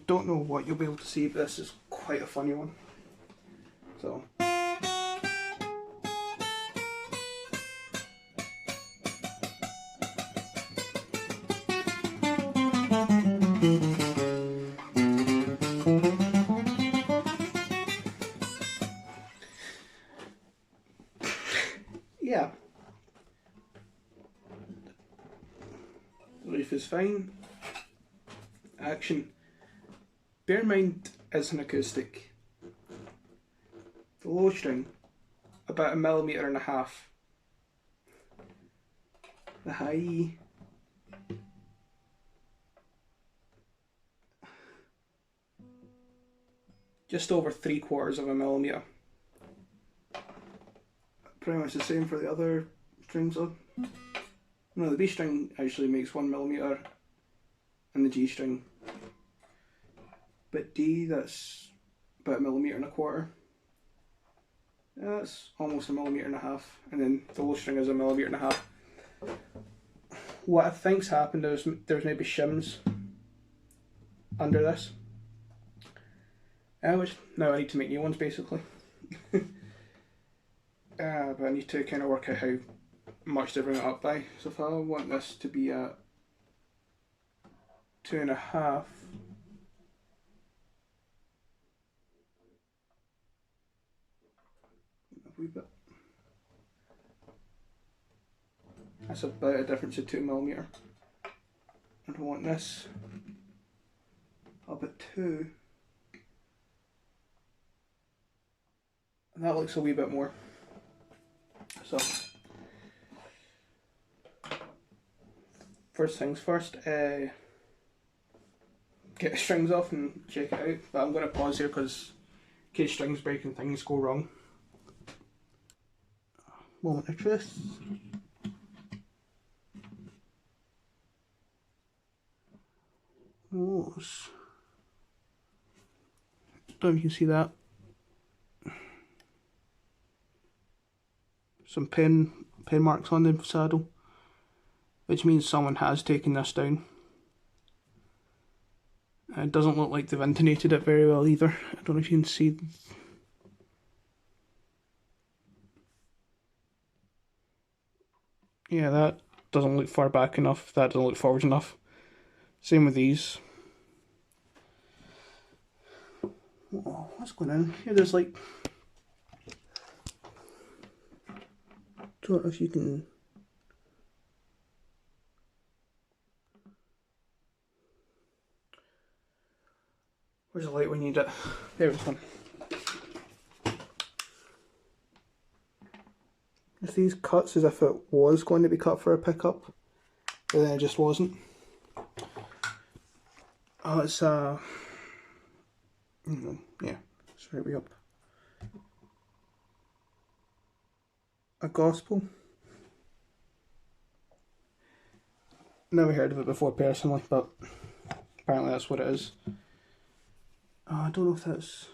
Don't know what you'll be able to see, but this is quite a funny one. So. Yeah. The roof is fine. Action. Bear in mind it's an acoustic. The low string, about 1.5 mm. The high, just over 3/4 of a millimetre. Pretty much the same for the other strings though. No, the B string actually makes 1 mm and the G string. But D, that's about 1.25 mm. That's almost 1.5 mm, and then the low string is 1.5 mm. What I think's happened is there's maybe shims under this. Which now I need to make new ones basically. But I need to kind of work out how much to bring it up by. So if I want this to be at 2.5, a wee bit. That's about a difference of 2 mm. And I want this up at 2. And that looks a wee bit more. So, first things first, get the strings off and check it out. But I'm going to pause here because in case strings break and things go wrong. Moment of truth. Don't know if you can see that. Some pen marks on the saddle, which means someone has taken this down. It doesn't look like they've intonated it very well either. I don't know if you can see. Yeah, that doesn't look far back enough. That doesn't look forward enough. Same with these. Oh, what's going on here? There's like, don't know if you can. Where's the light when you need it? There it's one. If these cuts as if it was going to be cut for a pickup, but then it just wasn't. Oh, it's yeah, it's right way up. A Gospel. Never heard of it before personally, but apparently that's what it is. I don't know if that's.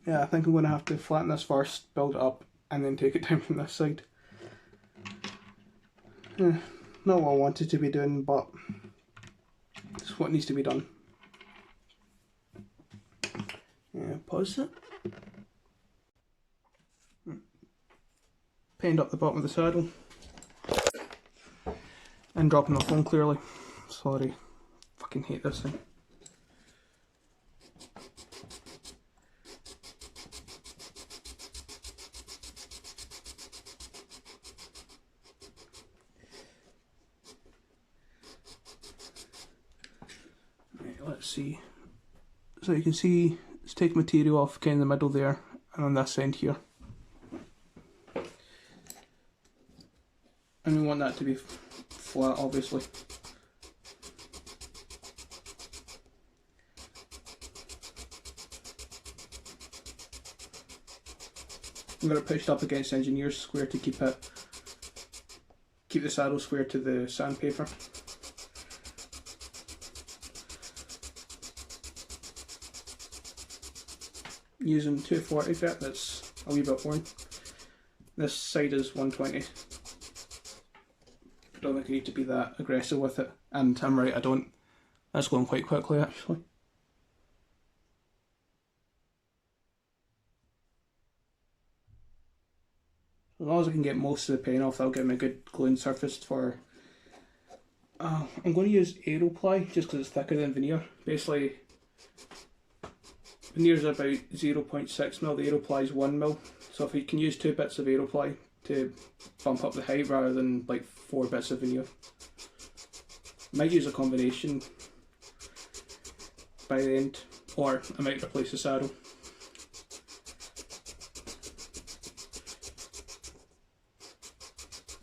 Yeah, I think I'm going to have to flatten this first, build it up, and then take it down from this side. Not what I wanted to be doing, but it's what needs to be done. Yeah, pause it. Painted up the bottom of the saddle. And dropping the phone clearly. Sorry. Fucking hate this thing. Right, let's see. So you can see it's taking material off kind of in the middle there and on this end here. And we want that to be flat, obviously. I'm going to push it up against engineer's square to keep the saddle square to the sandpaper. Using 240 grit, that's a wee bit worn. This side is 120. don't think I need to be that aggressive with it. And I'm right, I don't. That's going quite quickly actually. As long as I can get most of the paint off, that'll give me a good gluing surface for... I'm going to use Aeroply just because it's thicker than veneer. Basically, veneer is about 0.6mm, the Aeroply is 1mm. So if you can use 2 bits of Aeroply to bump up the height rather than like 4 bits of veneer. Might use a combination by the end, or I might replace the saddle.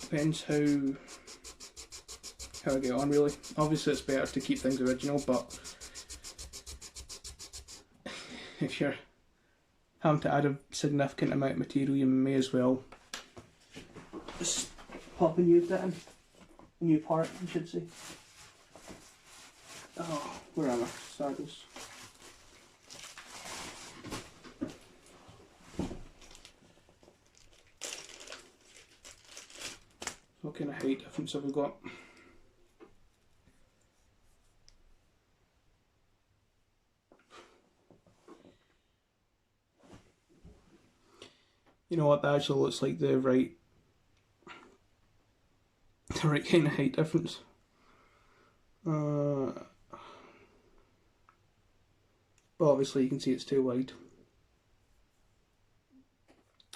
Depends how I get on really. Obviously it's better to keep things original, but if you're having to add a significant amount of material, you may as well just pop a new bit in. A new part, I should say. Oh, where are my saddles? What kind of height difference have we got? You know what, that actually looks like the right kind of height difference. But obviously you can see it's too wide.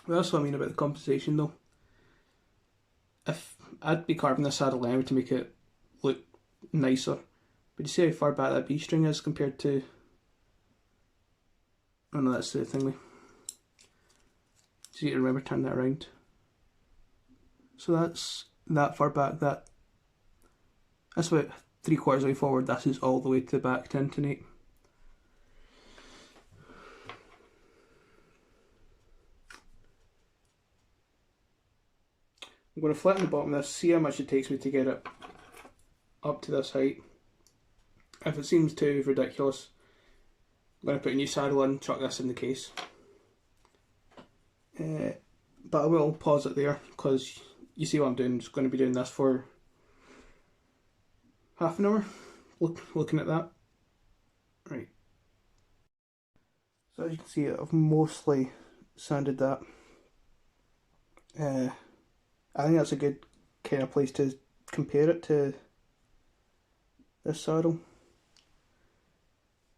Well, that's what I mean about the compensation though. If I'd be carving this saddle anyway to make it look nicer. But you see how far back that B string is compared to... Oh no, that's the thingy. So you remember turn that around. So that's that far back, that's about 3/4 way forward, this is all the way to the back to intonate. I'm going to flatten the bottom of this, see how much it takes me to get it up to this height. If it seems too ridiculous, I'm going to put a new saddle in, chuck this in the case. But I will pause it there because you see what I'm doing. I'm just going to be doing this for half an hour, looking at that. Right. So as you can see, I've mostly sanded that. I think that's a good kind of place to compare it to this saddle.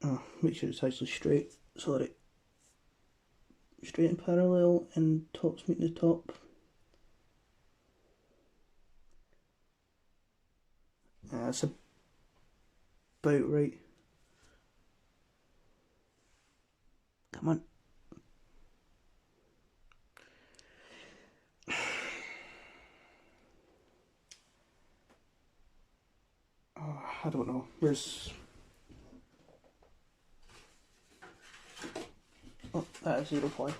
Oh, make sure it's actually straight. Sorry. Straight and parallel, and tops meeting the top. That's about right. Come on. Oh, I don't know. Where's... Oh, that is Aeroply.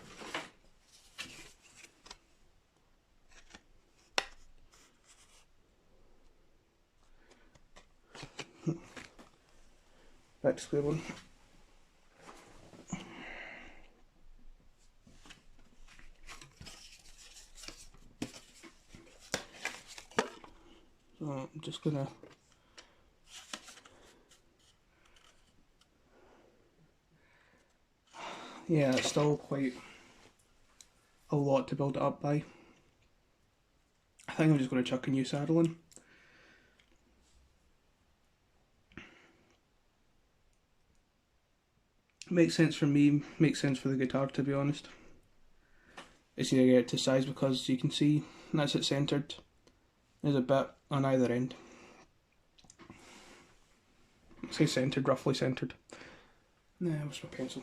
Back to square one. So I'm just gonna yeah, it's still quite a lot to build it up by. I think I'm just going to chuck a new saddle in. Makes sense for me, makes sense for the guitar, to be honest. It's need to get it to size because you can see that's it centred. There's a bit on either end. I say centred, roughly centred. Nah, where's my pencil?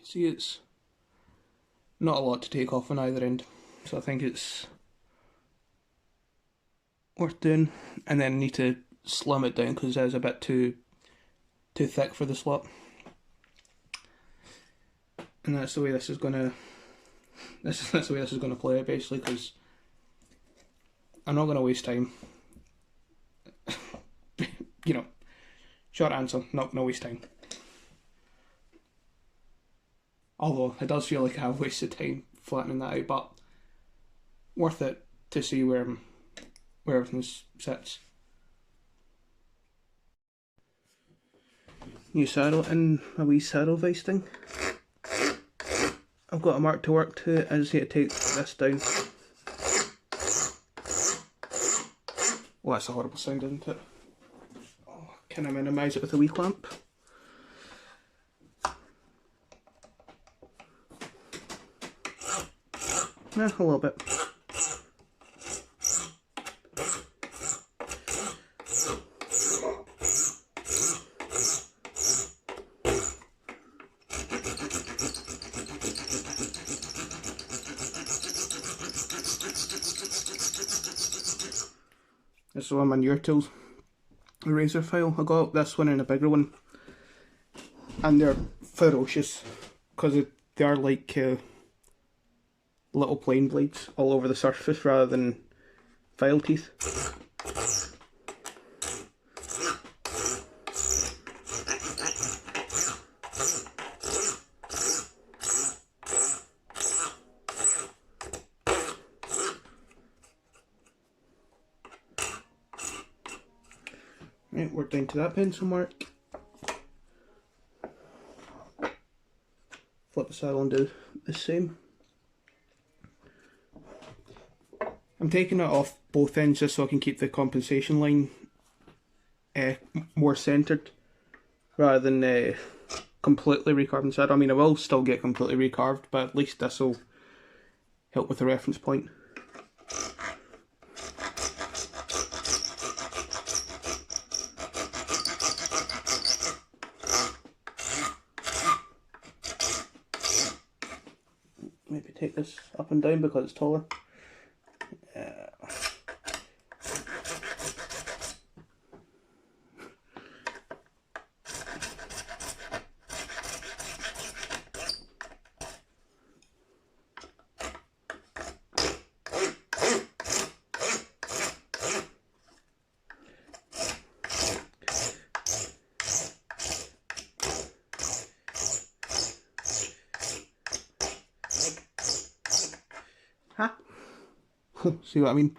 See, it's not a lot to take off on either end, so I think it's worth doing. And then I need to slim it down because it is a bit too too thick for the slot. And that's the way this is gonna. That's the way this is gonna play out basically, because I'm not gonna waste time. You know, short answer, not gonna waste time. Although it does feel like I have wasted time flattening that out, but worth it to see where everything sits. New saddle and a wee saddle vise thing. I've got a mark to work to. I just need to take this down. Oh, that's a horrible sound, isn't it? Oh, can I minimise it with a wee clamp? Yeah, a little bit. This is one of my newer tools, a razor file. I got this one and a bigger one, and they're ferocious because they are like little plain blades all over the surface rather than file teeth. Right, we're down to that pencil mark. Flip the saddle and do the same. I'm taking it off both ends just so I can keep the compensation line more centred rather than completely recarving the saddle. I mean, I will still get completely recarved, but at least this will help with the reference point. Maybe take this up and down because it's taller. Huh? See what I mean?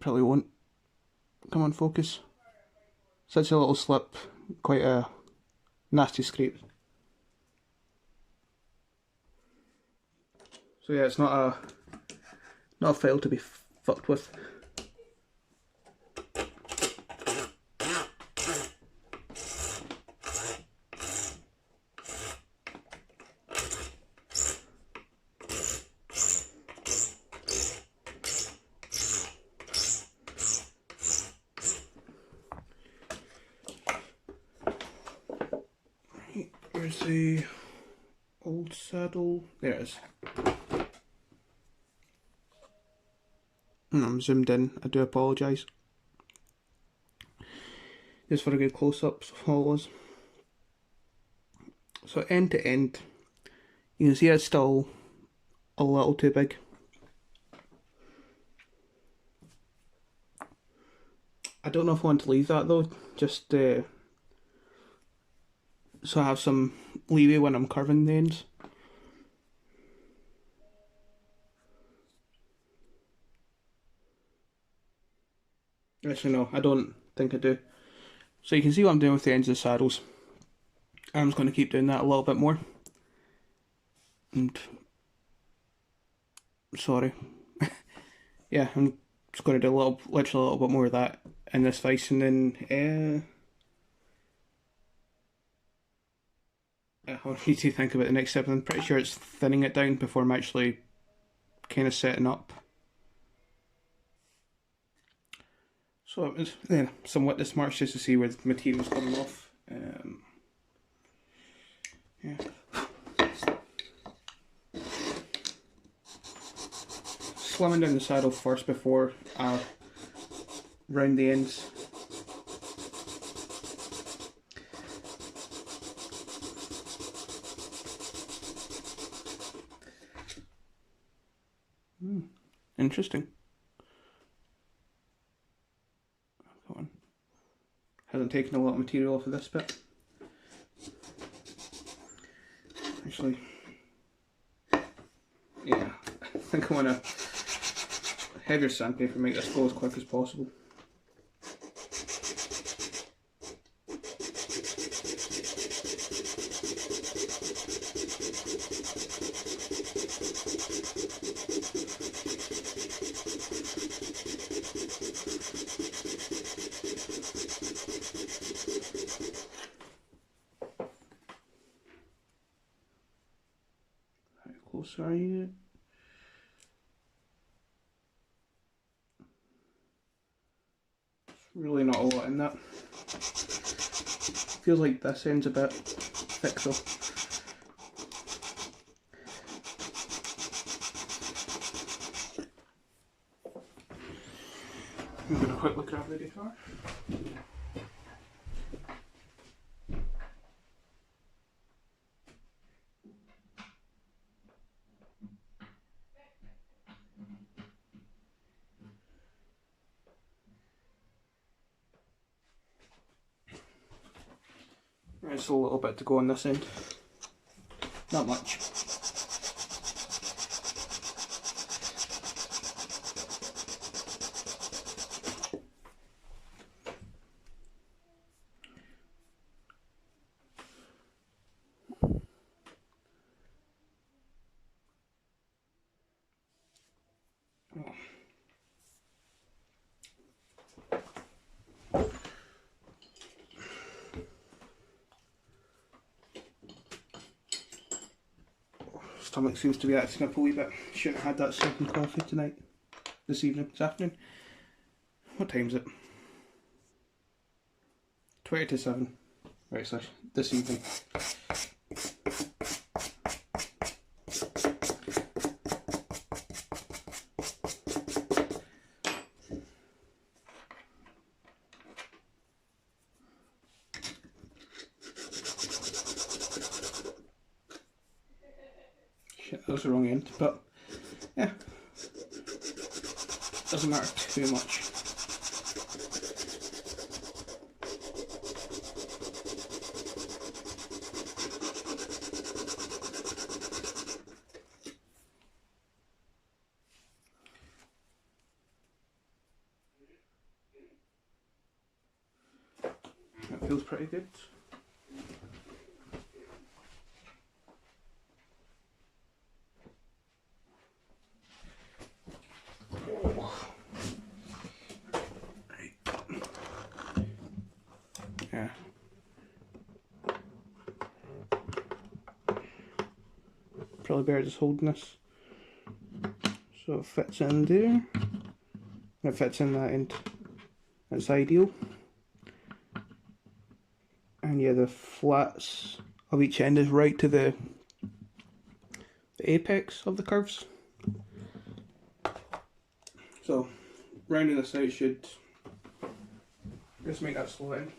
Probably won't. Come on, focus. Such a little slip, quite a nasty scrape. So yeah, it's not a file to be fucked with. Where's the old saddle? There it is. I'm zoomed in, I do apologise. Just for a good close-up of all it was. So end to end, you can see it's still a little too big. I don't know if I want to leave that though, just so I have some leeway when I'm curving the ends. Actually no, I don't think I do. So you can see what I'm doing with the ends of the saddles. I'm just going to keep doing that a little bit more. And sorry. Yeah, I'm just going to do literally a little bit more of that in this vise, and then I'll need to think about the next step. I'm pretty sure it's thinning it down before I'm actually kind of setting up. So it was some witness marks just to see where the material's coming off. Yeah. Slimming down the saddle first before I round the ends. Interesting. Come on. Hasn't taken a lot of material off of this bit. Actually, yeah, I think I want a heavier sandpaper to make this go as quick as possible. How close are you? Really not a lot in that. Feels like this end's a bit thick though. I'm going to quickly grab the guitar. There's a little bit to go on this end. Not much. Stomach seems to be acting up a wee bit. Shouldn't have had that second coffee tonight. This afternoon. What time is it? 20 to 7. Right, so this evening. Shit, that was the wrong end, but yeah, doesn't matter too much. That feels pretty good. Yeah. Probably better just holding this so it fits in there. It fits in that end. That's ideal. And yeah, the flats of each end is right to the apex of the curves. So rounding this out should just make that slow in.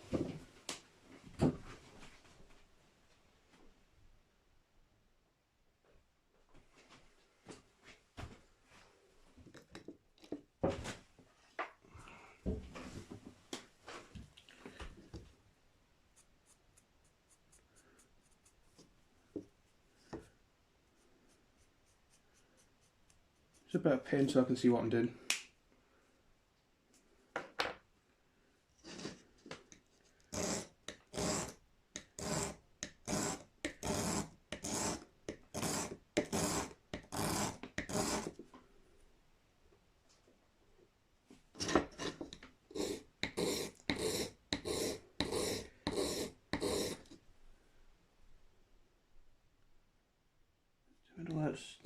Just a bit of pen so I can see what I'm doing. Let's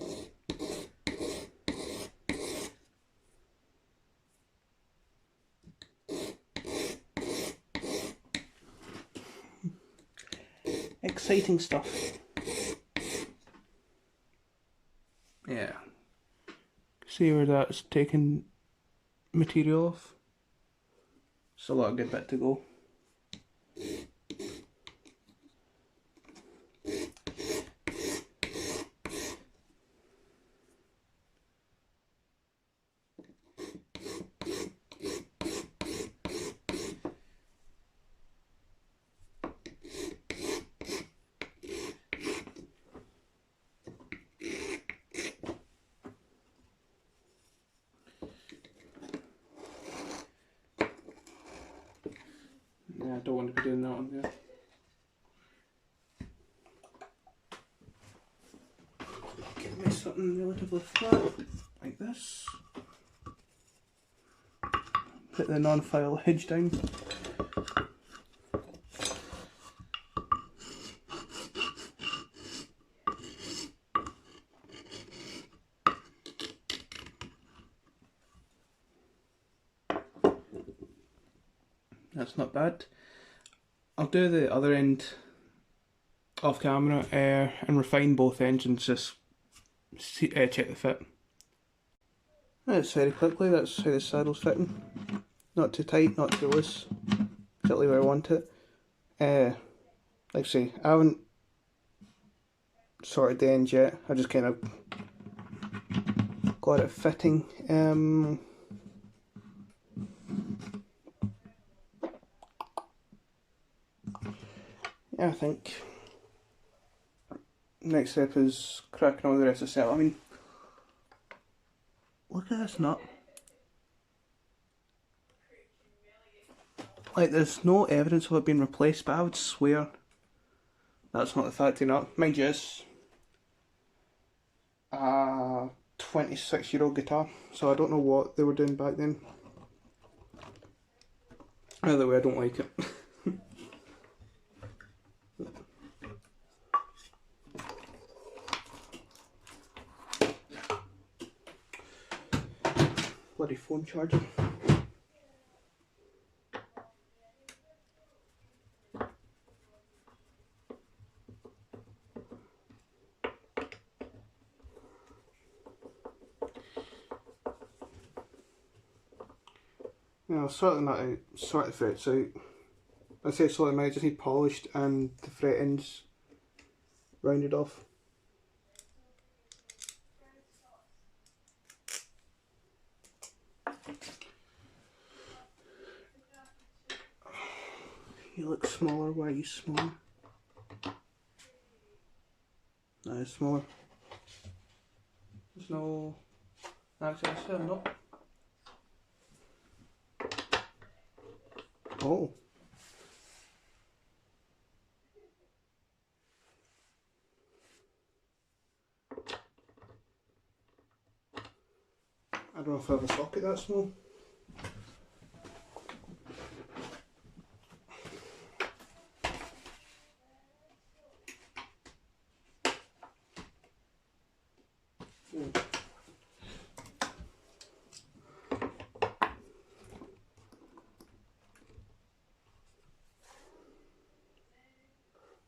exciting stuff. Yeah. See where that's taking material off? Still got a good bit to go. Yeah, I don't want to be doing that on there. Give me something relatively flat, like this. Put the non-file hinge down. That's not bad. I'll do the other end off camera and refine both ends and just check the fit. That's very quickly, that's how the saddle's fitting. Not too tight, not too loose. Exactly where I want it. Like I say, I haven't sorted the ends yet. I just kind of got it fitting. Yeah, I think next step is cracking all the rest of the set. I mean, look at this nut. Like, there's no evidence of it being replaced, but I would swear that's not the factory nut. Mind you, it's a 26-year-old guitar, so I don't know what they were doing back then. Either way, I don't like it. Bloody phone charger. Yeah, I'll sort them out, sort the frets out. I say sort them out, just need polished and the fret ends rounded off. You look smaller, why are you smaller? No, it's smaller. There's no access there, no. Oh. I don't know if I have a socket that small.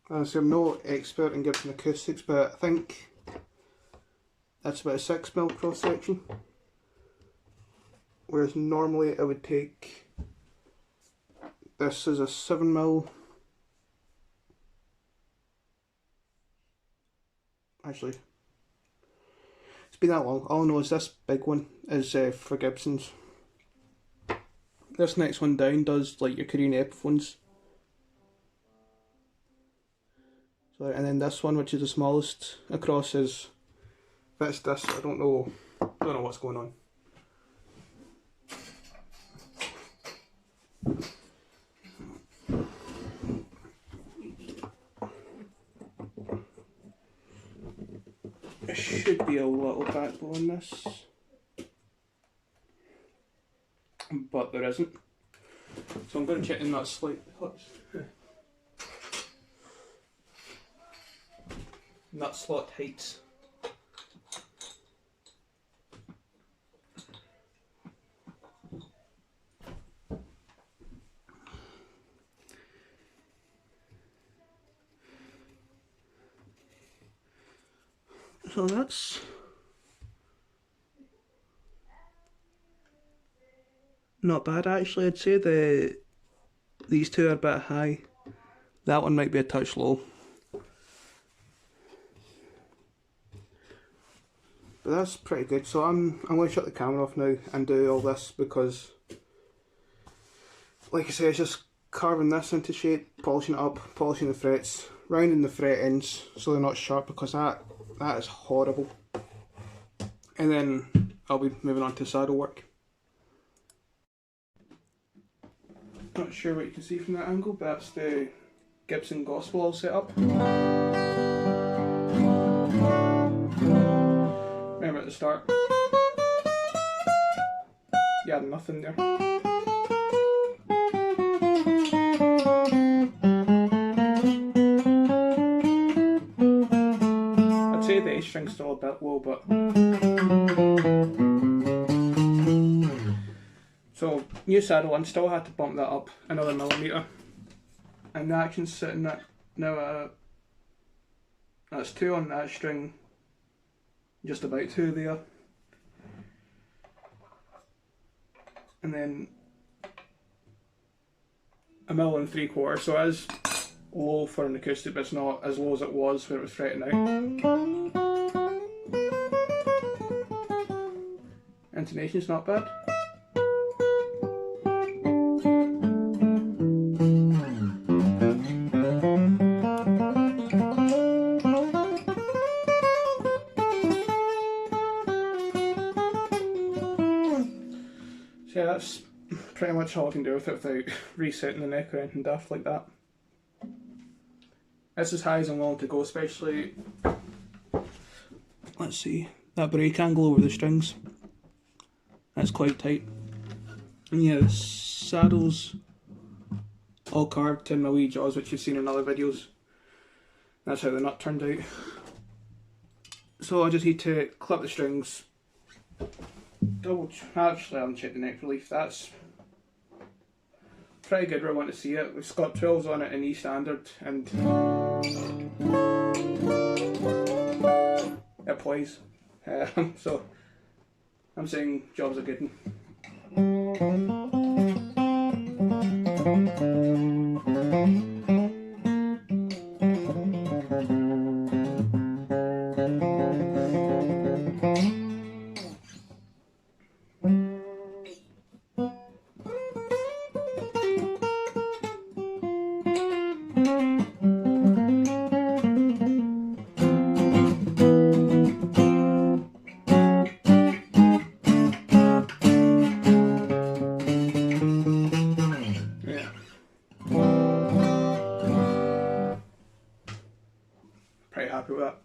Honestly, I'm no expert in Gibson acoustics, but I think that's about a 6mm cross section. Whereas normally I would take this as a 7mm. Actually, it's been that long. All I know is this big one is for Gibsons. This next one down does like your Korean Epiphones. So, and then this one, which is the smallest across, is fits this. I don't know what's going on. There should be a little backbone on this, but there isn't. So I'm going to check the nut slightly. Nut slot heights. So that's not bad actually. I'd say these two are a bit high. That one might be a touch low. But that's pretty good. So I'm going to shut the camera off now and do all this because, like I say, it's just carving this into shape, polishing it up, polishing the frets, rounding the fret ends so they're not sharp because that is horrible. And then I'll be moving on to saddle work. Not sure what you can see from that angle, but that's the Gibson Gospel all set up. Remember at the start, you had nothing there. I'd say the A string's still a bit low, but so new saddle, and still had to bump that up another millimetre, and the action's sitting at now that's 2 on that string, just about 2 there, and then 1 3/4, so it is low for an acoustic, but it's not as low as it was when it was fretting out. Intonation's not bad. So yeah, that's pretty much all I can do with it without resetting the neck or anything daft like that. That's as high as I'm willing to go, especially, let's see, that break angle over the strings. That's quite tight. And yeah, the saddle's all carved in my wee jaws, which you've seen in other videos. That's how the nut turned out. So I just need to clip the strings. Actually I haven't checked the neck relief, that's pretty good where I want to see it. We've got 12s on it in E standard, and it plays. So I'm saying job's a good one. Pretty happy with that.